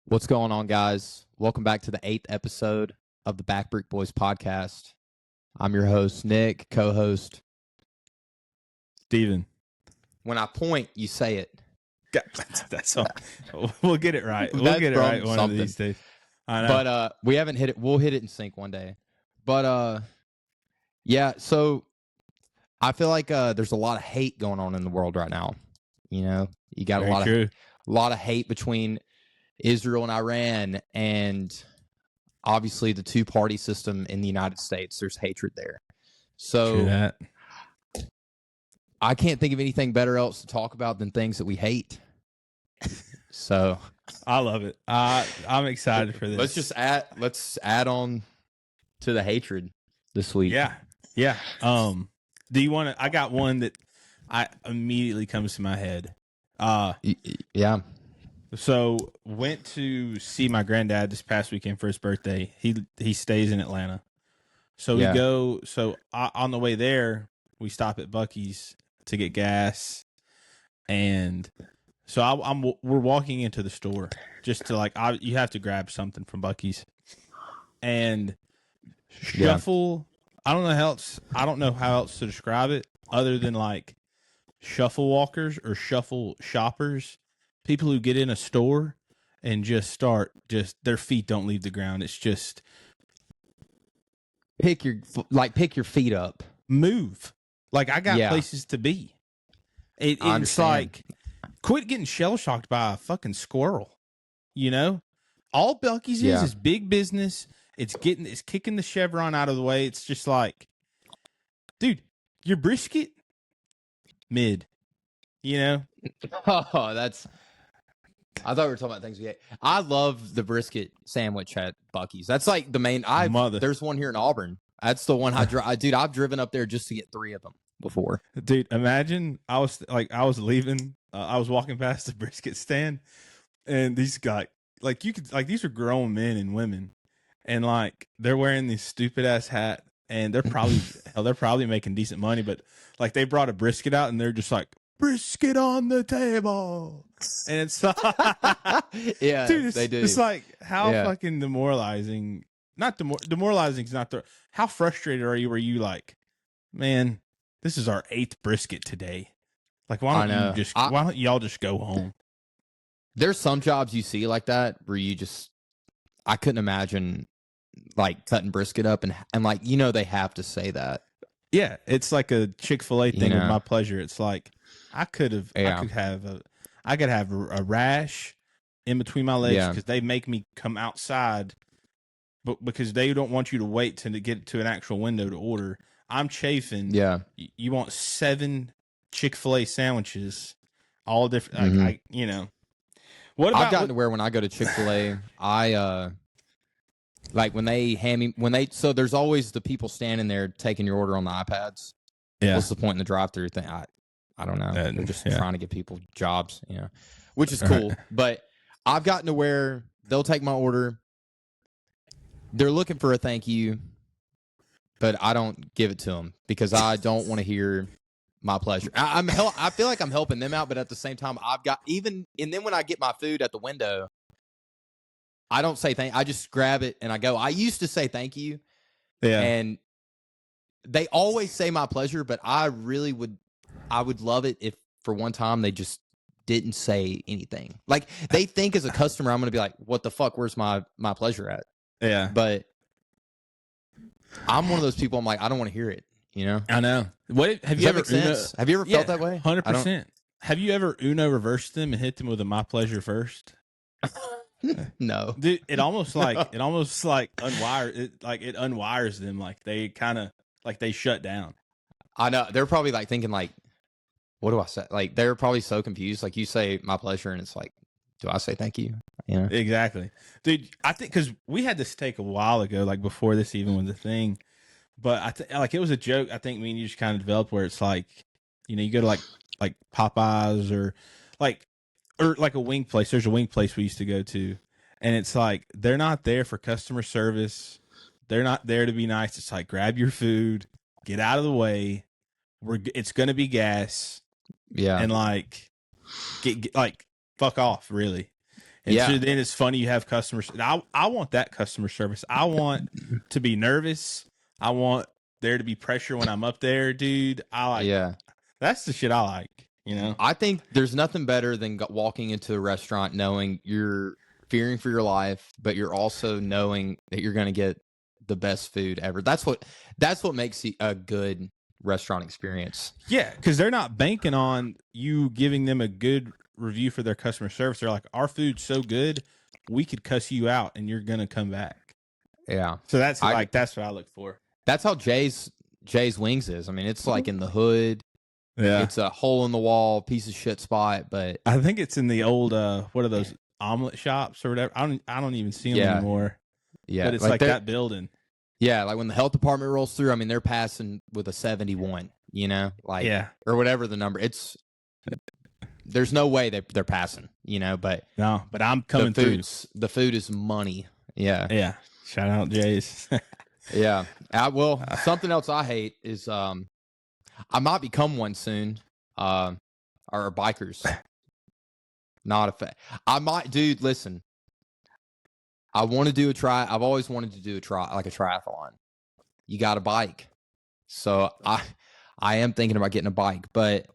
What's going on, guys? Welcome back to the 8th episode of the Back Brick Boys podcast. I'm your host, Nick, co-host. Steven. When I point, you say it. That's all. We'll get it right. We'll get it right one of these days. I know. But we haven't hit it. We'll hit it in sync one day. But yeah, so I feel like there's a lot of hate going on in the world right now. You know, you got a lot of hate between Israel and Iran, and obviously the two-party system in the United States. There's hatred there. So I can't think of anything better else to talk about than things that we hate. So I love it. I'm excited for this. Let's add on to the hatred this week. Yeah. Do you want to? I got one that immediately comes to my head. Yeah. So went to see my granddad this past weekend for his birthday. He stays in Atlanta. So we go. So on the way there, we stop at Buc-ee's to get gas, and so we're walking into the store just to you have to grab something from Buc-ee's, and shuffle. I don't know how else to describe it other than like shuffle walkers or shuffle shoppers. People who get in a store and just their feet don't leave the ground. It's just pick your feet up, move. Like I got places to be. It's like quit getting shell shocked by a fucking squirrel. You know, all Buc-ee's is big business. It's kicking the chevron out of the way. It's just like, dude, your brisket mid. You know. Oh, I thought we were talking about things we hate. I love the brisket sandwich at Buc-ee's. That's like the main. There's one here in Auburn. That's the one I drive. Dude, I've driven up there just to get 3 of them before. Dude, imagine I was leaving. I was walking past the brisket stand, and these guys, these are grown men and women, and like they're wearing this stupid ass hat, and they're probably making decent money, but like they brought a brisket out, and they're just like, brisket on the table, and it's yeah, dude, they do. It's like how fucking demoralizing. Not demoralizing is not the. How frustrated are you? Were you like, man, this is our 8th brisket today. Like, why don't y'all just go home? There's some jobs you see like that where I couldn't imagine like cutting brisket up and like, you know, they have to say that. Yeah, it's like a Chick-fil-A thing with my pleasure. It's like I could have a rash in between my legs because they make me come outside, but because they don't want you to wait to get to an actual window to order. I'm chafing. Yeah, you want 7 Chick-fil-A sandwiches, all different. Mm-hmm. I've gotten to where when I go to Chick-fil-A, I like when they hand me so there's always the people standing there taking your order on the iPads. Yeah, what's the point in the drive-through thing? I don't know. They're just trying to get people jobs, which is cool. But I've gotten to where they'll take my order. They're looking for a thank you, but I don't give it to them because I don't want to hear my pleasure. I feel like I'm helping them out, but at the same time, and then when I get my food at the window, I don't say thank. I just grab it and I go. I used to say thank you, and they always say my pleasure, but I would love it if for one time they just didn't say anything. Like they think as a customer, I'm going to be like, "What the fuck? Where's my pleasure at?" Yeah, but I'm one of those people. I'm like, I don't want to hear it. You know? I know. What have you ever felt that way? 100%. Have you ever Uno reversed them and hit them with a my pleasure first? No, dude. It almost like unwires them. Like they kind of like they shut down. I know. They're probably like thinking like, what do I say? Like they're probably so confused. Like you say my pleasure, and it's like, do I say thank you? Exactly, dude. I think because we had this take a while ago, like before this even was a thing. But like it was a joke. I think me and you just kind of developed where it's like, you go to like Popeyes or like a wing place. There's a wing place we used to go to, and it's like they're not there for customer service. They're not there to be nice. It's like grab your food, get out of the way. It's gonna be gas. Yeah, and like get like fuck off, really. And so then it's funny you have customers. I want that customer service. I want to be nervous. I want there to be pressure when I'm up there, dude. That's the shit I like, you know? I think there's nothing better than walking into a restaurant knowing you're fearing for your life, but you're also knowing that you're going to get the best food ever. That's what makes a good restaurant experience. Yeah, because they're not banking on you giving them a good review for their customer service. They're like, our food's so good, we could cuss you out and you're gonna come back. Yeah. So that's what I look for. That's how Jay's Wings is. I mean, it's like in the hood. Yeah. It's a hole in the wall piece of shit spot, but I think it's in the old what are those omelet shops or whatever? I don't even see them anymore. Yeah. But it's like that building. Yeah, like when the health department rolls through, I mean, they're passing with a 71, you know? Like or whatever the number. There's no way they're passing, you know, but I'm coming through. The food is money. Yeah. Yeah. Shout out Jay's. Yeah. Well, something else I hate is I might become one soon. Are bikers. Not a fan. I might, dude, listen. I want to do I've always wanted to do a triathlon. You got a bike. So I am thinking about getting a bike, but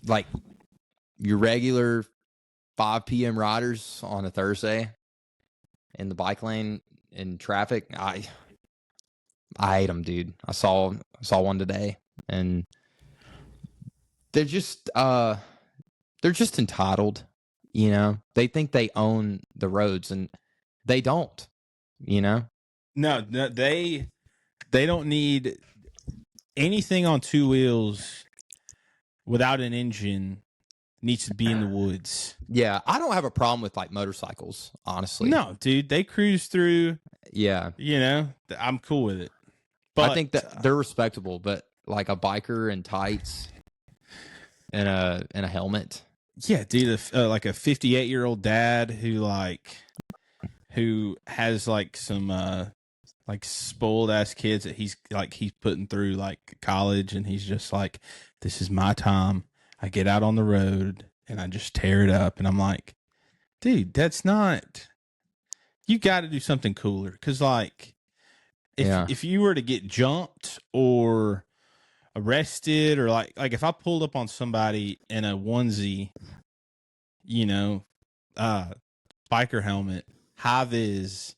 like your regular 5 p.m. riders on a Thursday in the bike lane in traffic, I hate them, dude. I saw one today, and they're just entitled. You know, they think they own the roads, and they don't. You know, no, they don't need anything on two wheels without an engine. Needs to be in the woods. Yeah, I don't have a problem with like motorcycles, honestly. No, dude, they cruise through. Yeah, you know, I'm cool with it. But I think that they're respectable, but like a biker in tights and a helmet. Yeah, dude, like a 58-year-old dad who has like some like spoiled ass kids that he's putting through like college, and he's just like, this is my time. I get out on the road and I just tear it up, and I'm like, dude, that's not. You got to do something cooler, because like, if you were to get jumped or arrested, or like if I pulled up on somebody in a onesie, you know, biker helmet, high vis,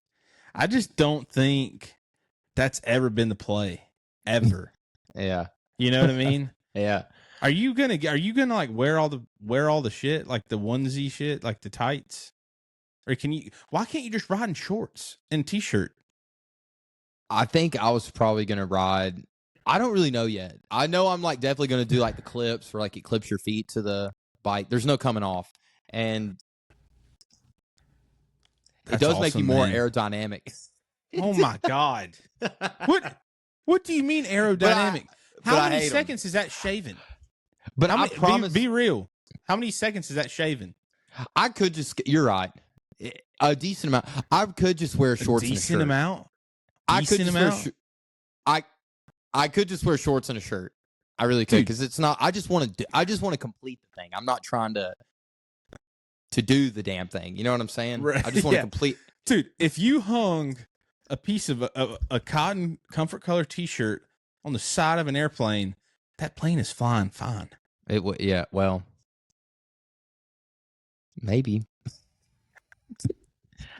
I just don't think that's ever been the play ever. Yeah, you know what I mean? Yeah. Are you gonna like wear all the shit, like the onesie shit, like the tights, or why can't you just ride in shorts and t-shirt? I think I was probably gonna ride. I don't really know yet. I know I'm like definitely gonna do like the clips, where like it clips your feet to the bike. There's no coming off, and it does make you more aerodynamic. Oh my god! What do you mean aerodynamic? How many seconds is that shaving? But I promise, be real. How many seconds is that shaving? I could just. You're right. A decent amount. I could just wear shorts. A decent and a shirt. Amount. I could just wear. I could just wear shorts and a shirt. I really could, because it's not. I just want to complete the thing. I'm not trying to do the damn thing. You know what I'm saying? Right. I just want to complete. Dude, if you hung a piece of a cotton comfort color t-shirt on the side of an airplane, that plane is flying fine. It would, yeah. Well, maybe,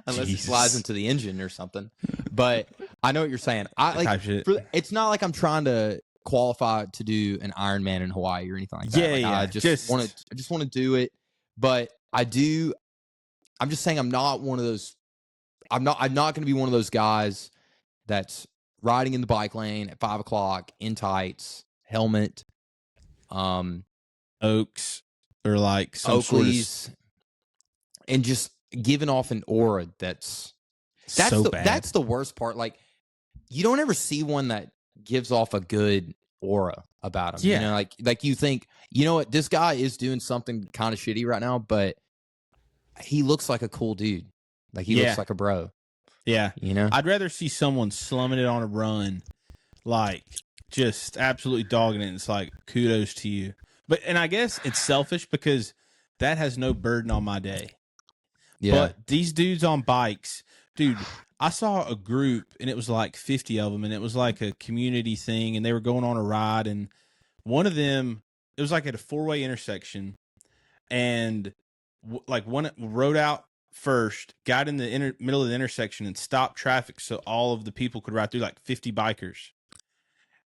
unless it flies into the engine or something. But I know what you're saying. It's not like I'm trying to qualify to do an Ironman in Hawaii or anything like that. Yeah, I just want to do it. But I'm just saying I'm not one of those. I'm not going to be one of those guys that's riding in the bike lane at 5 o'clock in tights, helmet, Oaks, or like some Oakleys, and just giving off an aura that's so bad. That's the worst part. Like, you don't ever see one that gives off a good aura about him. Yeah. You know, like you think, you know what, this guy is doing something kind of shitty right now, but he looks like a cool dude. Like, he looks like a bro. Yeah. You know? I'd rather see someone slumming it on a run, like just absolutely dogging it. And it's like, kudos to you. And I guess it's selfish, because that has no burden on my day. Yeah. But these dudes on bikes, dude, I saw a group and it was like 50 of them, and it was like a community thing, and they were going on a ride, and one of them, it was like at a 4-way intersection, and like one rode out first, got in the middle of the intersection and stopped traffic so all of the people could ride through, like 50 bikers.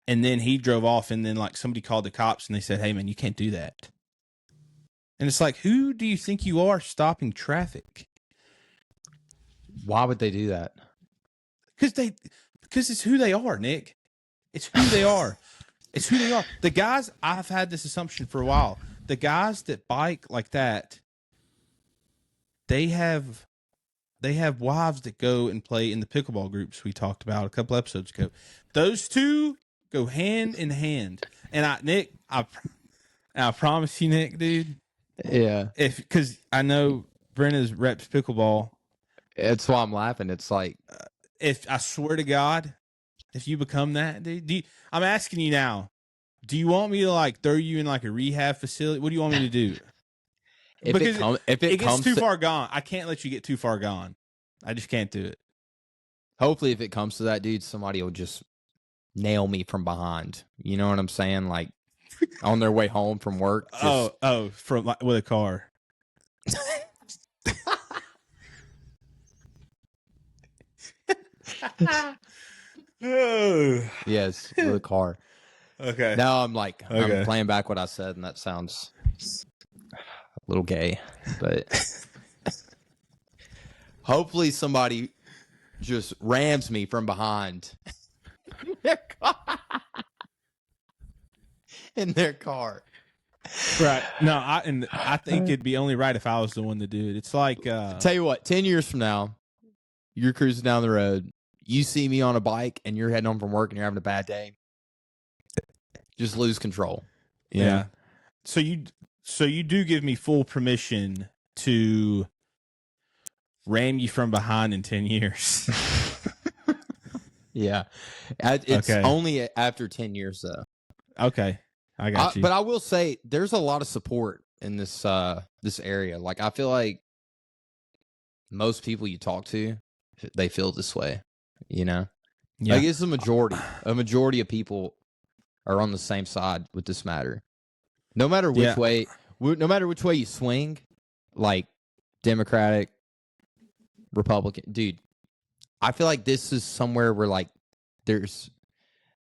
And then he drove off, and then like somebody called the cops and they said, "Hey man, you can't do that." And it's like, who do you think you are stopping traffic? Why would they do that? Because it's who they are, Nick. It's who they are. It's who they are. The guys, I've had this assumption for a while. The guys that bike like that, they have wives that go and play in the pickleball groups we talked about a couple episodes ago. Those two go hand in hand. And I promise you, Nick, dude. Yeah. Because I know Brenna's reps pickleball. That's why I'm laughing. It's like, if I swear to God, if you become that, dude, I'm asking you now, do you want me to like throw you in like a rehab facility? What do you want me to do? if it gets too far gone, I can't let you get too far gone. I just can't do it. Hopefully, if it comes to that, dude, somebody will just nail me from behind. You know what I'm saying? Like on their way home from work. From with a car. Yes, with a car. Okay. Now I'm I'm playing back what I said, and that sounds a little gay, but hopefully somebody just rams me from behind in their car. Right. No, I think it'd be only right if I was the one to do it. It's like tell you what, 10 years from now, you're cruising down the road, you see me on a bike and you're heading home from work and you're having a bad day. Just lose control. Yeah. So you do give me full permission to ram you from behind in 10 years. Yeah. It's only after 10 years though. Okay. I got you. But I will say there's a lot of support in this area. Like I feel like most people you talk to, they feel this way, you know? Yeah. Like it's a majority. A majority of people are on the same side with this matter. No matter which way you swing, like Democratic, Republican, dude, I feel like this is somewhere where like there's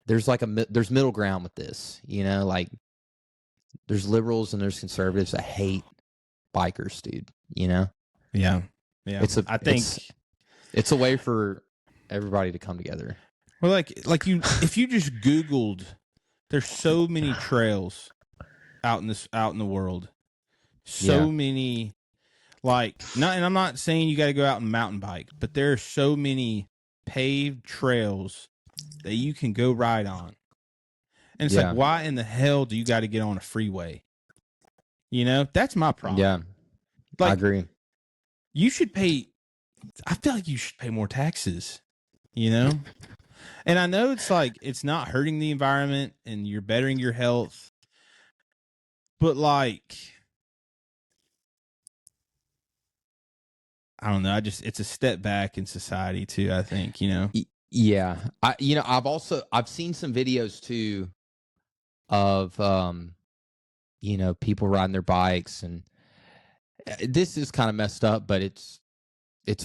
middle ground with this, you know, like there's liberals and there's conservatives that hate bikers, dude, you know? Yeah. Yeah. I think it's a way for everybody to come together. Well, if you just Googled, there's so many trails out in the world. So many, and I'm not saying you got to go out and mountain bike, but there are so many paved trails that you can go ride on. And it's like, why in the hell do you got to get on a freeway? You know, that's my problem. Yeah. I agree. You should pay, I feel like you should pay more taxes, you know? And I know it's like, it's not hurting the environment and you're bettering your health, but like, I don't know. It's a step back in society too, I think, you know? Yeah. I've seen some videos too of, people riding their bikes, and this is kind of messed up, but it's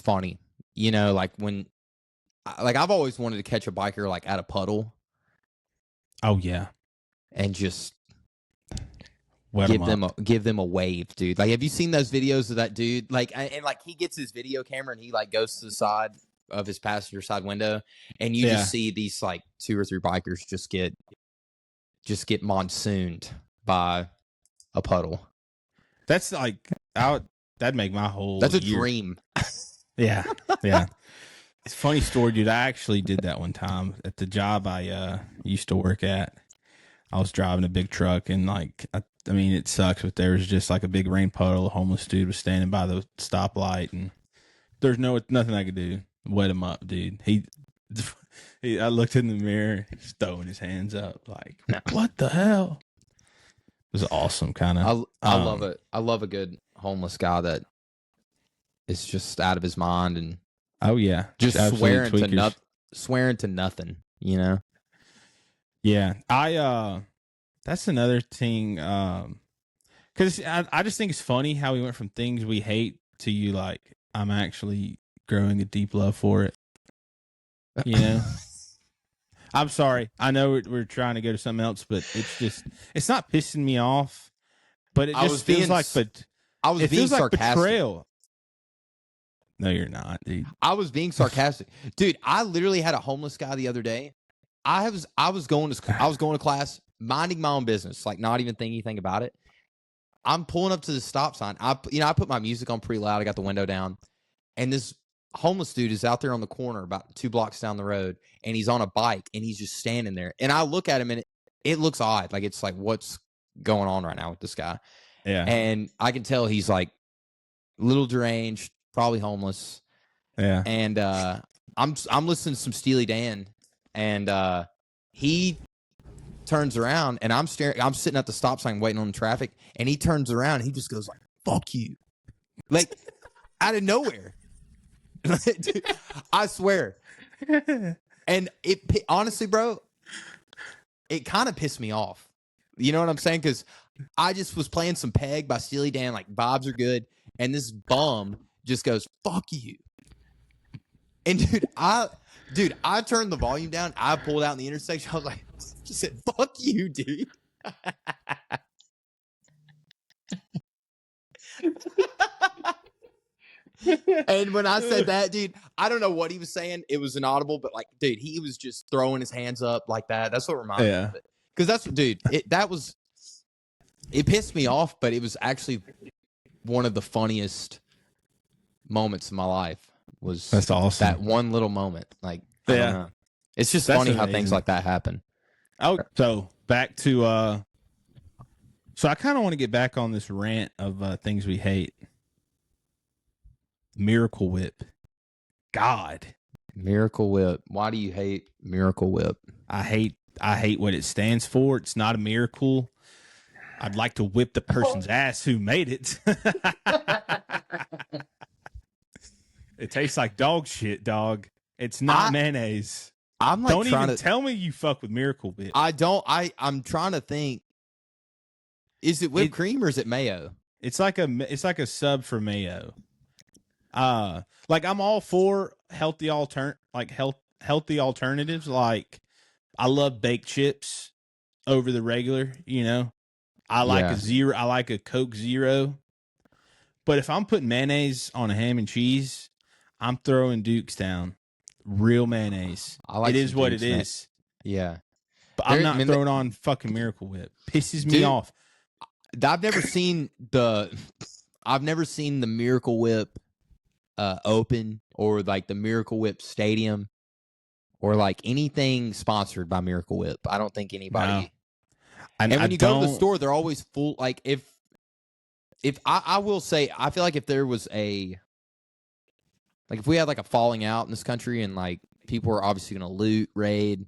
funny, you know, like I've always wanted to catch a biker like at a puddle. Oh yeah. And just give them a wave, dude. Like, have you seen those videos of that dude? Like, and like he gets his video camera and he like goes to the side of his passenger side window, and you just see these like 2 or 3 bikers just get monsooned by a puddle. That's like that'd make my whole That's a year. Dream. Yeah. It's a funny story, dude. I actually did that one time at the job I used to work at. I was driving a big truck, and like, I mean, it sucks, but there was just like a big rain puddle. A homeless dude was standing by the stoplight, and there's nothing I could do. Wet him up, dude. I looked in the mirror, he's throwing his hands up, like, what the hell? was awesome, kind of. I love it. I love a good homeless guy that is just out of his mind and oh yeah, just swearing to nothing. You know. Yeah, that's another thing. Because I just think it's funny how we went from things we hate to you like I'm actually growing a deep love for it. You know. I'm sorry. I know we're trying to go to something else, but it's not pissing me off. But it just feels like being sarcastic. Like betrayal. No, you're not, dude. I was being sarcastic, dude. I literally had a homeless guy the other day. I was going to class, minding my own business, like not even thinking anything about it. I'm pulling up to the stop sign. I put my music on pretty loud. I got the window down, and this homeless dude is out there on the corner about 2 blocks down the road, and he's on a bike, and he's just standing there. And I look at him, and it looks odd. Like, it's like, what's going on right now with this guy? Yeah. And I can tell he's like a little deranged, probably homeless. Yeah. And I'm listening to some Steely Dan, and he turns around, and I'm sitting at the stop sign waiting on the traffic, and he turns around, and he just goes like, "Fuck you," like out of nowhere. Dude, I swear. And it honestly, bro, it kind of pissed me off. You know what I'm saying? Because I just was playing some Peg by Steely Dan, like vibes are good, and this bum just goes, "Fuck you." And dude, I turned the volume down. I pulled out in the intersection. I was like, just said, "Fuck you, dude." And when I said that, dude, I don't know what he was saying. It was inaudible, but like, dude, he was just throwing his hands up like that. That's what reminded me of it. Because that's, dude, it pissed me off, but it was actually one of the funniest moments in my life. That's awesome. That one little moment. Like, I don't know. It's just funny how things like that happen. Oh, so back to so I kind of want to get back on this rant of things we hate. Miracle Whip. God. Miracle Whip. Why do you hate Miracle Whip? I hate what it stands for. It's not a miracle. I'd like to whip the person's ass who made it. It tastes like dog shit, dog. It's not mayonnaise. I'm like, don't even tell me you fuck with Miracle Whip. I don't. I'm trying to think. Is it whipped cream or is it mayo? It's like a sub for mayo. Like I'm all for healthy alternatives. Like I love baked chips over the regular, you know. I like I like a Coke Zero. But if I'm putting mayonnaise on a ham and cheese, I'm throwing Duke's down. Real mayonnaise. It is what it is. Yeah. But I'm not throwing on fucking Miracle Whip. Pisses me off. I've never seen the Miracle Whip open, or like the Miracle Whip Stadium, or like anything sponsored by Miracle Whip. I don't think anybody. No. And when you go to the store, they're always full. Like if I will say, I feel like if there was if we had like a falling out in this country and like people were obviously going to loot, raid,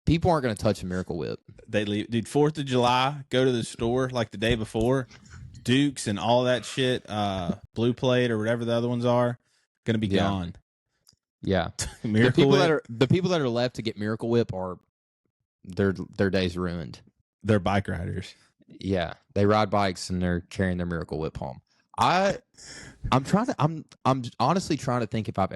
people aren't going to touch a Miracle Whip. They leave, dude. 4th of July, go to the store like the day before. Dukes and all that shit, Blue Plate or whatever the other ones are, going to be gone. Yeah, Miracle Whip. The people that are left to get Miracle Whip are their day's ruined. They're bike riders. Yeah, they ride bikes and they're carrying their Miracle Whip home. I'm honestly trying to think if I've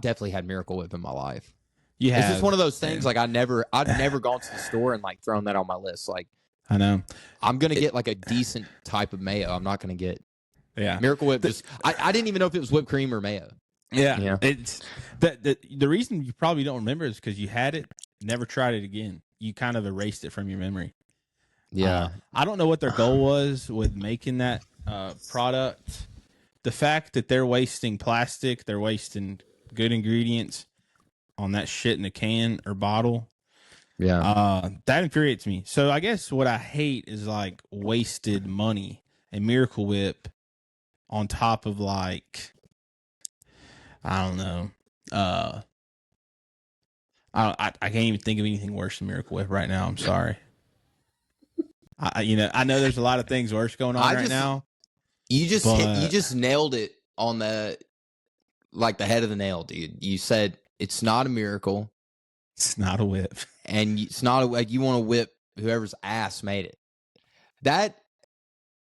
definitely had Miracle Whip in my life. Yeah, it's just one of those things. Like I've never gone to the store and like thrown that on my list. Like I know I'm gonna get like a decent type of mayo. I'm not gonna get Miracle Whip. I didn't even know if it was whipped cream or mayo. Yeah. It's the reason you probably don't remember is because you had it, never tried it again. You kind of erased it from your memory. Yeah. I don't know what their goal was with making that product. The fact that they're wasting plastic, they're wasting good ingredients on that shit in a can or bottle. Yeah. That infuriates me. So I guess what I hate is like wasted money and Miracle Whip on top of like, I don't know. I can't even think of anything worse than Miracle Whip right now. I'm sorry. I know there's a lot of things worse going on right now. You just nailed it on the head of the nail, dude. You said it's not a miracle. It's not a whip. And it's not you want to whip whoever's ass made it. That,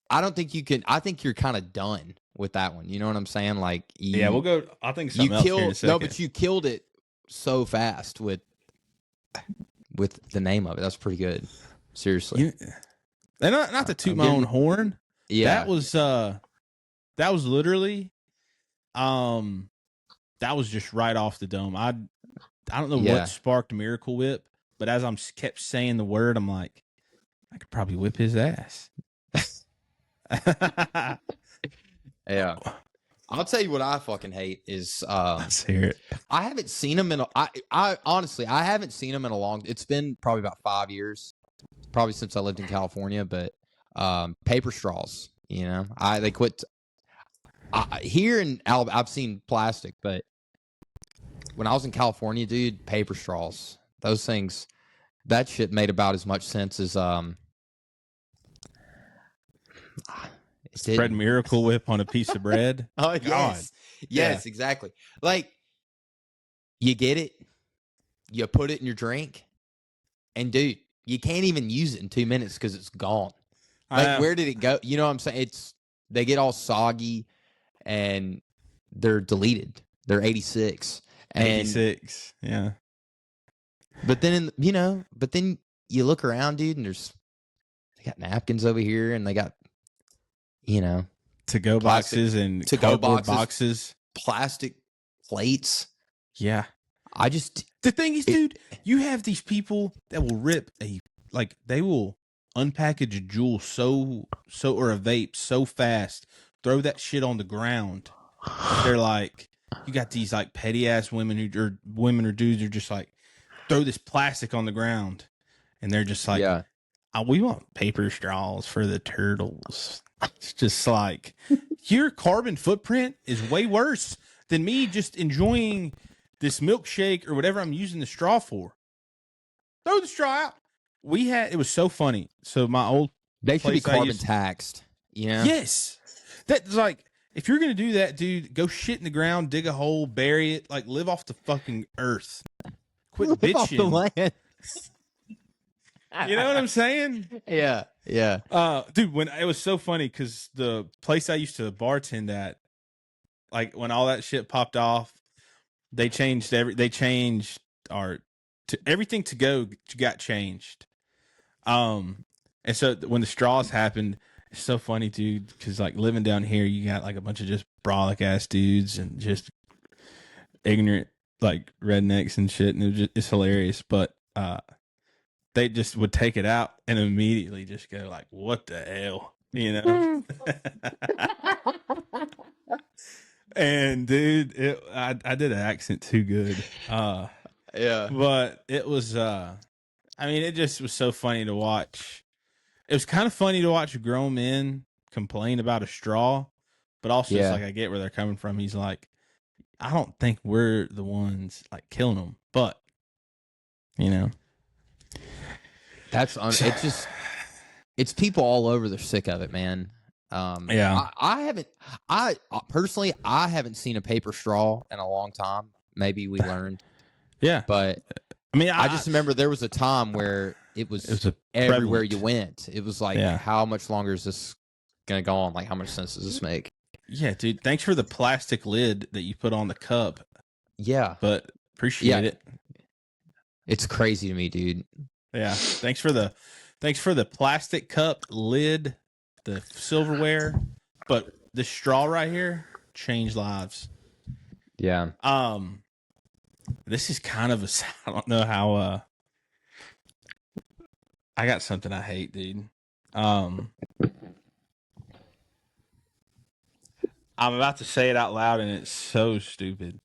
I don't think you can. I think you're kind of done with that one. You know what I'm saying? Like, we'll go. I think something else here in a second. No, but you killed it so fast with the name of it. That's pretty good. Seriously. And not to toot my own horn. Yeah. That was literally, that was just right off the dome. I don't know what sparked Miracle Whip, but as I'm kept saying the word, I'm like, I could probably whip his ass. Yeah. I'll tell you what I fucking hate is let's hear it. I haven't seen him in I honestly I haven't seen him in a long. It's been probably about 5 years, probably since I lived in California. But paper straws, they quit. Here in Alabama, I've seen plastic, but when I was in California, dude, paper straws, those things, that shit made about as much sense as spread Miracle Whip on a piece of bread. Oh, yes. Yes, exactly. Like, you get it, you put it in your drink, and dude, you can't even use it in 2 minutes because it's gone. Like, where did it go? You know what I'm saying? They get all soggy and they're deleted. They're 86. 86, yeah. But then, you look around, dude, and they got napkins over here, and they got, to-go boxes and to-go boxes, plastic plates. Yeah. The thing is, dude, you have these people that will rip they will unpackage a Juul or a vape so fast, throw that shit on the ground. They're like, you got these like petty ass women or dudes who just like throw this plastic on the ground, and they're just like, we want paper straws for the turtles. It's just like, your carbon footprint is way worse than me just enjoying this milkshake or whatever I'm using the straw for. Throw the straw out. It was so funny. So my old they should be carbon taxed. Yes. That's like, if you're going to do that, dude, go shit in the ground, dig a hole, bury it, like live off the fucking earth. Quit bitching. Off the land. You know what I'm saying? Yeah. Dude, when it was so funny because the place I used to bartend at, like when all that shit popped off, they changed everything to go got changed. And so when the straws happened, it's so funny, dude, because like living down here, you got like a bunch of just brolic ass dudes and just ignorant like rednecks and shit, and it's hilarious. But they just would take it out and immediately just go like, "What the hell," And dude, I did an accent too good. Yeah, but it was. It just was so funny to watch. It was kind of funny to watch grown men complain about a straw, but also it's like I get where they're coming from. He's like, I don't think we're the ones like killing them, but it's people all over. They're sick of it, man. I personally haven't seen a paper straw in a long time. Maybe we learned. Yeah, but I just remember there was a time where it was everywhere you went. It was like, how much longer is this gonna go on? Like, how much sense does this make? Yeah, dude. Thanks for the plastic lid that you put on the cup. Yeah, but appreciate it. It's crazy to me, dude. Yeah, thanks for the plastic cup lid, the silverware, but the straw right here changed lives. Yeah. This is kind of I don't know how. I got something I hate, dude. I'm about to say it out loud, and it's so stupid.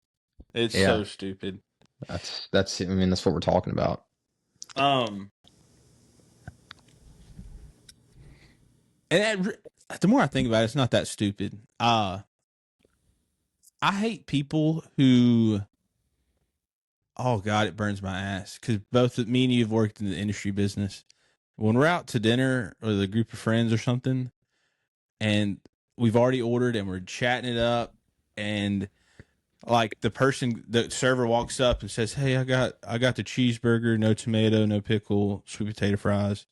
It's so stupid. That's that's what we're talking about. And the more I think about it, it's not that stupid. I hate people who. Oh God, it burns my ass because both me and you have worked in the industry business. when we're out to dinner with a group of friends or something, and we've already ordered and we're chatting it up, and like the server walks up and says, "Hey, I got the cheeseburger, no tomato, no pickle, sweet potato fries,"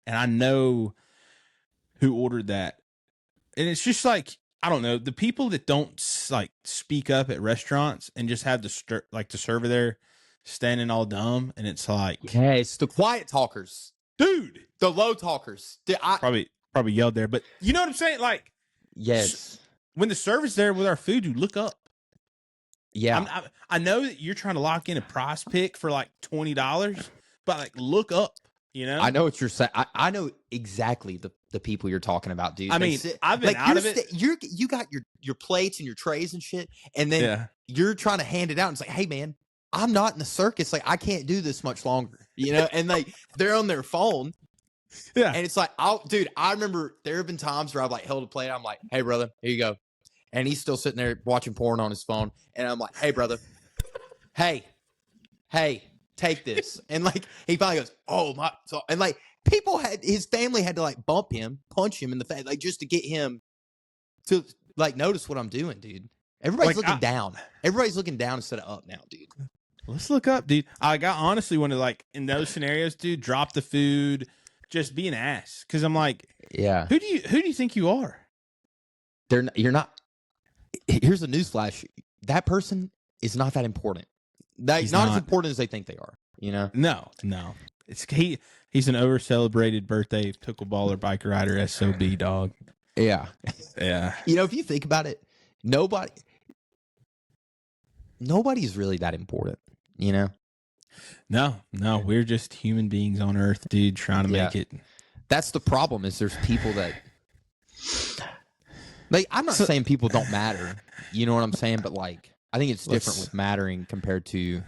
and I know who ordered that, and it's just like, I don't know, the people that don't like speak up at restaurants and just have the server there standing all dumb, and it's like, yeah, it's the quiet talkers, dude, the low talkers. Dude, probably yelled there, but you know what I'm saying? Like, yes, when the server's there with our food, you look up. Yeah, I know that you're trying to lock in a price pick for like $20, but like, look up. You know, I know what you're saying. I know exactly the people you're talking about, dude. I mean, I've been out of it. You got your plates and your trays and shit, and then you're trying to hand it out. And it's like, hey, man, I'm not in the circus. Like, I can't do this much longer, you know. And like, they're on their phone, and it's like, dude, I remember there have been times where I've like held a plate. I'm like, hey, brother, here you go, and he's still sitting there watching porn on his phone, and I'm like, hey, brother, hey. Take this. And like, he finally goes, oh my. So, and like, his family had to like bump him, punch him in the face, like just to get him to like notice what I'm doing, dude. Everybody's looking down. Everybody's looking down instead of up now, dude. Let's look up, dude. I honestly want to, like, in those scenarios, dude, drop the food, just be an ass. Cause I'm like, yeah. Who do you think you are? You're not. Here's a newsflash. That person is not that important. He's not as important as they think they are, you know? No. He's an over-celebrated birthday pickleballer bike rider SOB, dog. Yeah. Yeah. You know, if you think about it, nobody's really that important, you know? No. We're just human beings on Earth, dude, trying to make it. That's the problem, is there's people that... Like, I'm not saying people don't matter, you know what I'm saying? But, like, I think it's different with mattering compared to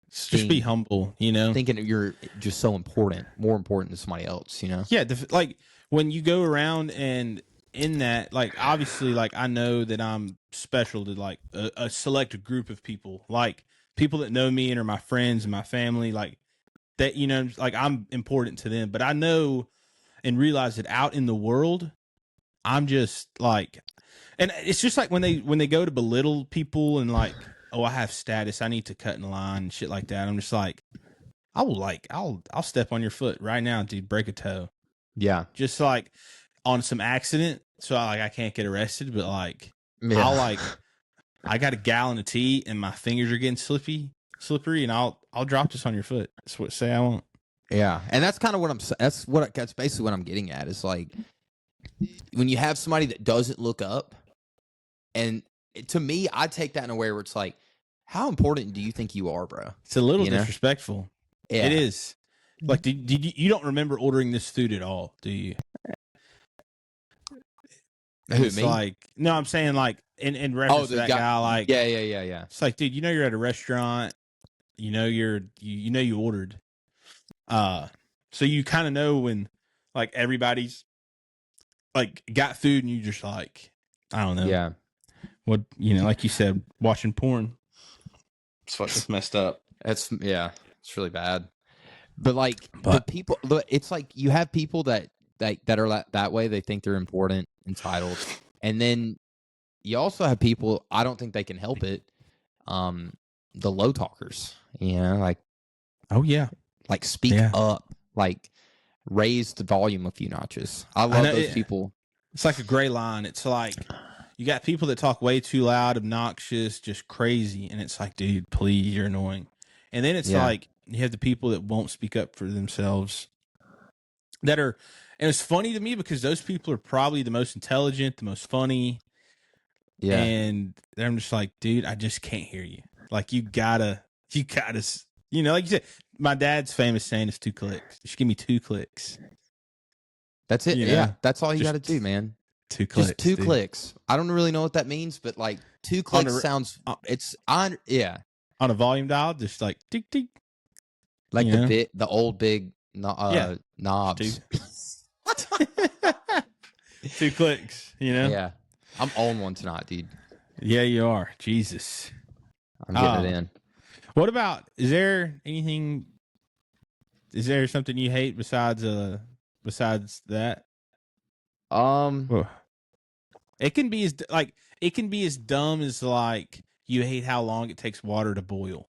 just be humble, you know, thinking you're just so important, more important than somebody else, you know? Yeah. Like, when you go around and in that, like, obviously, like, I know that I'm special to like a select group of people, like people that know me and are my friends and my family, like that, you know, like I'm important to them, but I know and realize that out in the world, I'm just like, and it's just like when they go to belittle people and like, oh, I have status, I need to cut in line and shit like that. I'm just like, I'll step on your foot right now, dude, break a toe. Yeah. Just like on some accident. So I can't get arrested, but like, I got a gallon of tea and my fingers are getting slippery and I'll drop this on your foot. That's what I won't. Yeah. And that's kind of what that's basically what I'm getting at, is like, when you have somebody that doesn't look up, and to me, I take that in a way where it's like, how important do you think you are, bro? It's a little disrespectful. Yeah. It is. Like, you don't remember ordering this food at all, do you? It's like, no, I'm saying like in reference to that guy, like, yeah. It's like, dude, you know, you're at a restaurant, you know, you ordered, so you kind of know when like everybody's like got food and you just like, I don't know. Yeah. What, you know, like you said, watching porn. It's messed up. It's really bad. But like, the people, it's like you have people that are that way. They think they're important, entitled. And then you also have people, I don't think they can help it. The low talkers, you know, like, oh yeah. Like, speak up, like raise the volume a few notches. I love those people. It's like a gray line. It's like, you got people that talk way too loud, obnoxious, just crazy. And it's like, dude, please, you're annoying. And then it's like, you have the people that won't speak up for themselves that are, and it's funny to me because those people are probably the most intelligent, the most funny. Yeah. And I'm just like, dude, I just can't hear you. Like, you gotta, you know, like you said, my dad's famous saying is 2 clicks. Just give me 2 clicks. That's it. Yeah. That's all you got to do, man. 2 clicks. Just 2 clicks. I don't really know what that means, but like 2 clicks sounds, it's on. Yeah. On a volume dial, just like tick, tick. Like the old big knobs. 2 clicks, you know? Yeah. I'm on one tonight, dude. Yeah, you are. Jesus. I'm getting it in. What about, is there anything Is there something you hate besides that? Well, it can be as dumb as like you hate how long it takes water to boil.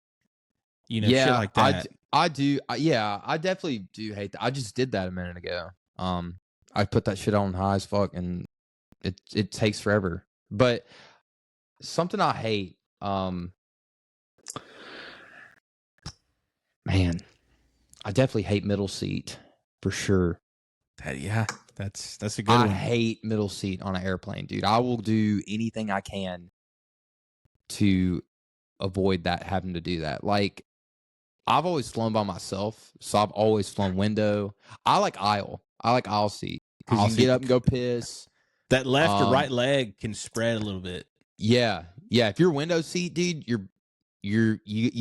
You know, shit like that. I do. Yeah, I definitely do hate that. I just did that a minute ago. I put that shit on high as fuck, and it takes forever. But something I hate, man, I definitely hate middle seat for sure. That's a good one. I hate middle seat on an airplane, dude. I will do anything I can to avoid that, having to do that. Like, I've always flown by myself, so I've always flown window. I like aisle seat because you can get up and go piss. That left or right leg can spread a little bit. Yeah. If you're window seat, dude, you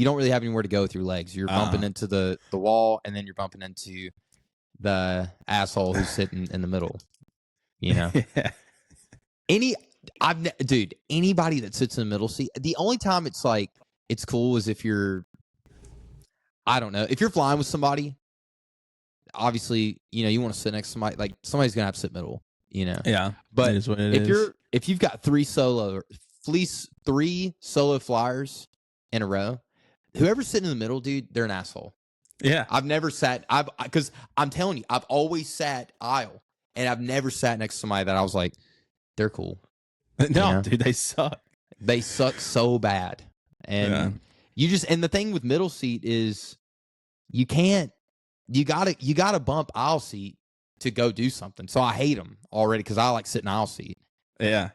don't really have anywhere to go with your legs. You're bumping into the wall, and then you're bumping into the asshole who's sitting in the middle. You know, anybody that sits in the middle seat. The only time it's like it's cool is if you're, I don't know, if you're flying with somebody. Obviously, you want to sit next to somebody. Like, somebody's gonna have to sit middle. Yeah, but it is what it is. If you've got three solo flyers in a row, whoever's sitting in the middle, dude, they're an asshole. Yeah, I've never sat. Because I'm telling you, I've always sat aisle, and I've never sat next to somebody that I was like, they're cool. No, dude, they suck. They suck so bad, and and the thing with middle seat is you can't. You gotta bump aisle seat to go do something. So I hate them already because I like sitting aisle seat. Yeah.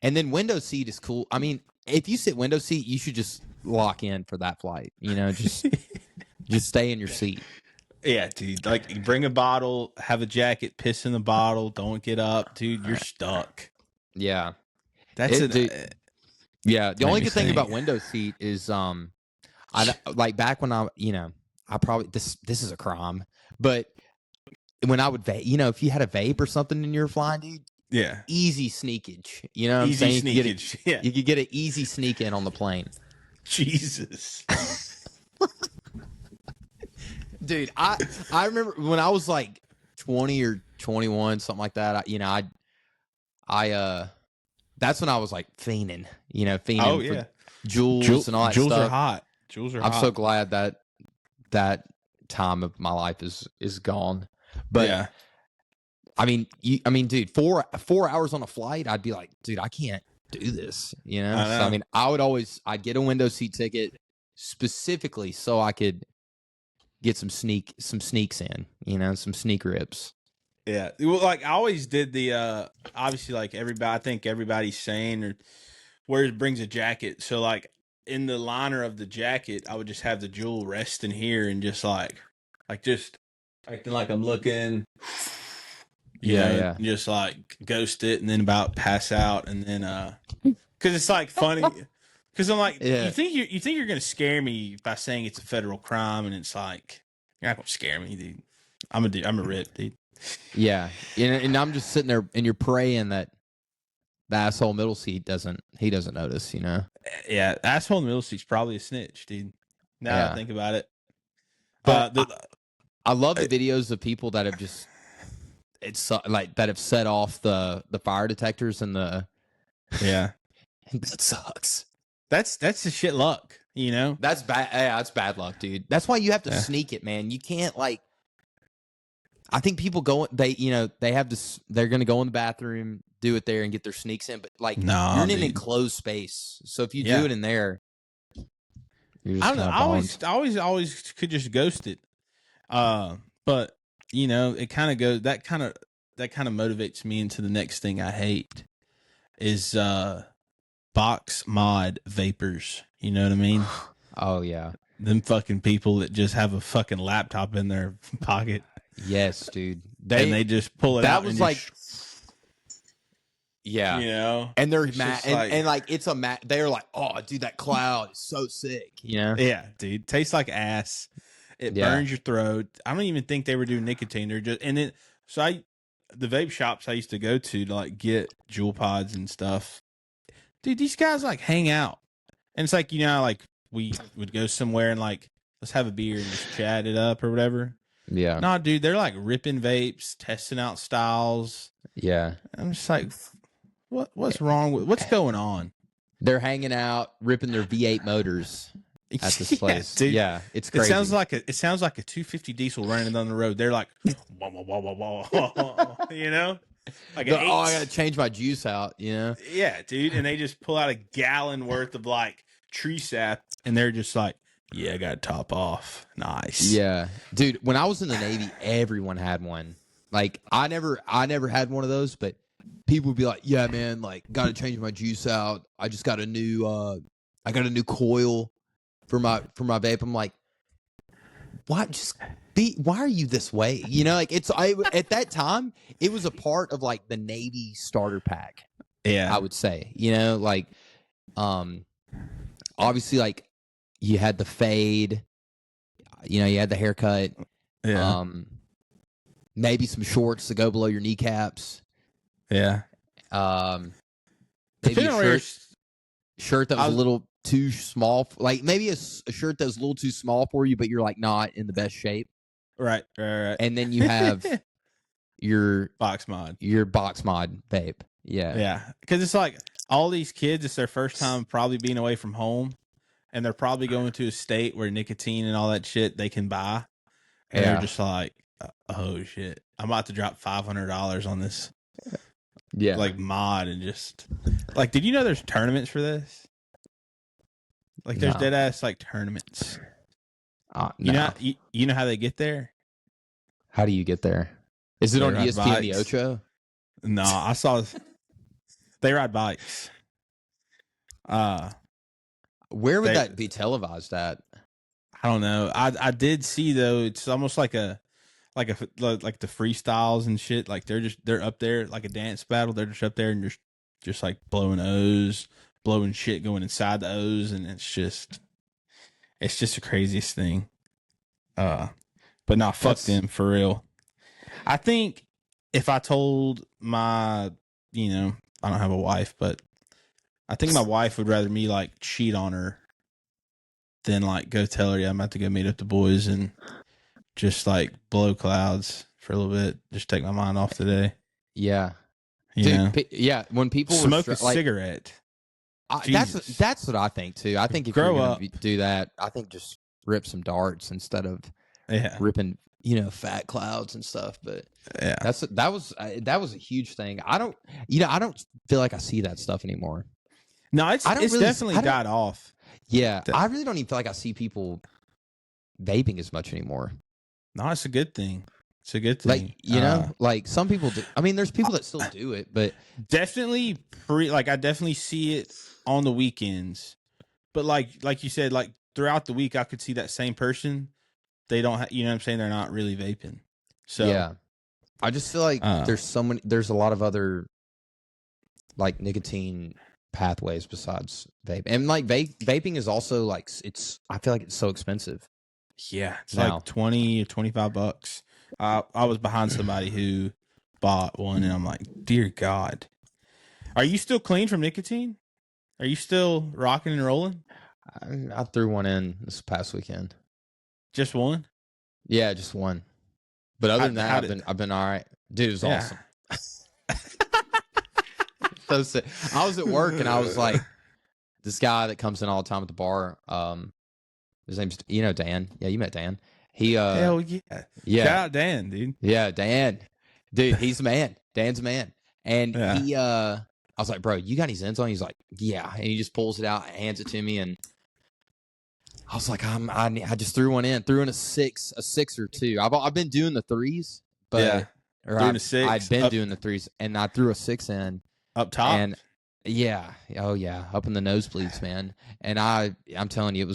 And then window seat is cool. I mean, if you sit window seat, you should just lock in for that flight. Just stay in your seat. Yeah, dude. Like, you bring a bottle, have a jacket, piss in the bottle, don't get up, dude. You're stuck. Yeah, that's it. Yeah, the only good thing about window seat is I like back when I probably this is a crime, but when I would vape, if you had a vape or something and you're flying, dude, yeah, easy sneakage. You know, what easy I'm saying? sneakage. You could get an easy sneak in on the plane. Jesus, dude, I remember when I was like 20 or 21, something like that. I that's when I was like fiending. Oh yeah, Juuls and all that Juuls stuff. Are hot. Juuls are hot. I'm so glad that time of my life is gone. But yeah. I mean, dude, 4 hours on a flight, I'd be like, dude, I can't do this. So I mean, I'd get a window seat ticket specifically so I could get some sneaks in, some sneak rips. Yeah. Well, like, I always did the obviously, like, I think everybody's saying or brings a jacket. So, like, in the liner of the jacket, I would just have the Juul resting here and just just acting like I'm looking. Yeah. Just like ghost it and then about pass out, and then because it's like funny. Because I'm like, you think you're gonna scare me by saying it's a federal crime, and it's like, you're not gonna scare me, dude. I'm a rip, dude. Yeah, and I'm just sitting there, and you're praying that the asshole middle seat doesn't notice, Yeah, asshole in the middle seat's probably a snitch, dude. Now that I think about it. But I love the videos of people that have just that have set off the fire detectors and the that sucks. That's the shit luck, That's bad. Yeah, that's bad luck, dude. That's why you have to sneak it, man. You can't I think people they have this. They're gonna go in the bathroom, do it there, and get their sneaks in. But you're in an enclosed space, so if you do it in there, you're just I always could just ghost it. But it kind of goes. That kind of motivates me into the next thing I hate is box mod vapors. You know what I mean? Oh yeah, them fucking people that just have a fucking laptop in their pocket. Yes, dude. They just pull it out. That was like, yeah, and they're mad, and like it's a mad. They're like, oh, dude, that cloud is so sick. Yeah, dude, tastes like ass. It burns your throat. I don't even think they were doing nicotine. They're just the vape shops I used to go to like get Juul pods and stuff. Dude, these guys like hang out, and it's like like we would go somewhere and like let's have a beer and just chat it up or whatever. Yeah. Nah, dude, they're like ripping vapes, testing out styles. Yeah. I'm just like, what's wrong with what's going on? They're hanging out, ripping their V8 motors at this place. Dude. Yeah, it's crazy. It sounds like a 250 diesel running down the road. They're like, wah, wah, wah, wah, wah, you know, like I gotta change my juice out. You know? Yeah, dude, and they just pull out a gallon worth of like tree sap, and they're just like, yeah, I got to top off. Nice. Yeah, dude. When I was in the Navy, everyone had one. Like I never had one of those, but people would be like, "Yeah, man, like got to change my juice out. I just got a new coil for my vape." I'm like, "What? Why are you this way?" You know, like at that time, it was a part of like the Navy starter pack. Yeah, I would say, you know, like, obviously, like you had the fade, you know, you had the haircut, yeah, maybe some shorts to go below your kneecaps. Yeah. Maybe a shirt that was a little too small. Like maybe a shirt that was a little too small for you, but you're like not in the best shape. Right. And then you have your box mod vape. Yeah. Yeah. Because it's like all these kids, it's their first time probably being away from home, and they're probably going to a state where nicotine and all that shit they can buy. And they're just like, oh shit, I'm about to drop $500 on this. Yeah. Like mod, and just like, did you know there's tournaments for this? Like there's dead ass like tournaments. No. You know how they get there? How do you get there? Is it on ESPN the Ocho? No, I saw they ride bikes. Where would that be televised at? I don't know. I did see though. It's almost like the freestyles and shit. Like they're up there like a dance battle. They're just up there and just like blowing O's, blowing shit going inside the O's, and it's just the craziest thing. But nah, fuck them for real. I think if I told my, you know, I don't have a wife, but I think my wife would rather me like cheat on her than like go tell her, yeah, I'm about to go meet up the boys and just like blow clouds for a little bit, just take my mind off today. Yeah. Dude, yeah. When people smoke a cigarette. That's what I think too. I think if you're going to do that, I think just rip some darts instead of ripping, you know, fat clouds and stuff. But yeah, that was a huge thing. I don't feel like I see that stuff anymore. No, it's definitely died off. Yeah, I really don't even feel like I see people vaping as much anymore. No, it's a good thing. It's a good thing. Like, you know, like some people do. I mean, there's people that still do it, but definitely I definitely see it on the weekends. But like you said, like throughout the week, I could see that same person. They don't, you know what I'm saying? They're not really vaping. So yeah, I just feel like there's a lot of other like nicotine pathways besides vape, and like vaping is also like I feel like it's so expensive. Yeah, it's like $20 or $25. I was behind somebody who bought one, and I'm like, dear God, are you still clean from nicotine? Are you still rocking and rolling? I threw one in this past weekend. Just one? Yeah, just one. But other than that, I've been all right. Dude, it was awesome. So sick. I was at work and I was like, this guy that comes in all the time at the bar, his name's, you know, Dan. Yeah, you met Dan. He hell yeah. Yeah. Shout out Dan, dude. Yeah, Dan. Dude, he's the man. Dan's the man. And he I was like, bro, you got any Zens on? He's like, yeah. And he just pulls it out, hands it to me, and I was like, I just threw one in. Threw in a six or two. I've been doing the threes, but doing a six. I've been doing the threes, and I threw a six in up top. And yeah, oh yeah, up in the nosebleeds, man. And I'm telling you,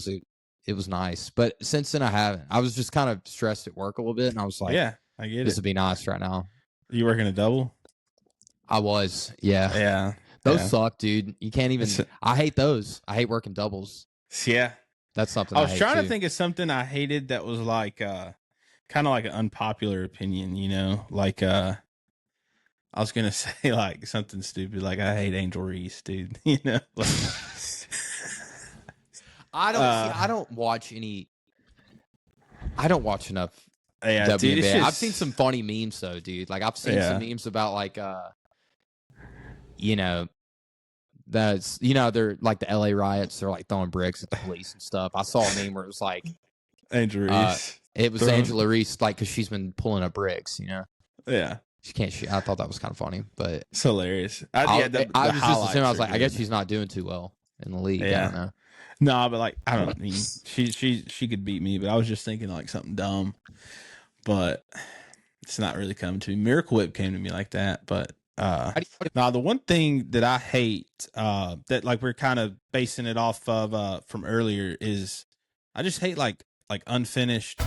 it was nice. But since then, I haven't. I was just kind of stressed at work a little bit, and I was like, yeah, I get it. This would be nice right now. You working a double? I was, yeah. Yeah. Those suck, dude. You can't even. I hate those. I hate working doubles. Yeah. That's something I was trying to think of something I hated that was like kind of like an unpopular opinion, you know? Like I was gonna say like something stupid, like I hate Angel Reese, dude. You know? Like, I don't watch enough Yeah, dude, WNBA. I've seen some funny memes though, dude. Like I've seen some memes about like that's they're like the LA riots, they're like throwing bricks at the police and stuff. I saw a meme where it was like Angela Reese. It was Angela Reese, like, because she's been pulling up bricks, Yeah. She can't shoot. I thought that was kind of funny, but it's hilarious. I was just assuming, I was like, I guess she's not doing too well in the league. Yeah. I don't know. No, but like, I don't mean she could beat me, but I was just thinking like something dumb, but it's not really coming to me. Miracle Whip came to me like that, but now the one thing that I hate that like we're kind of basing it off of from earlier is I just hate like unfinished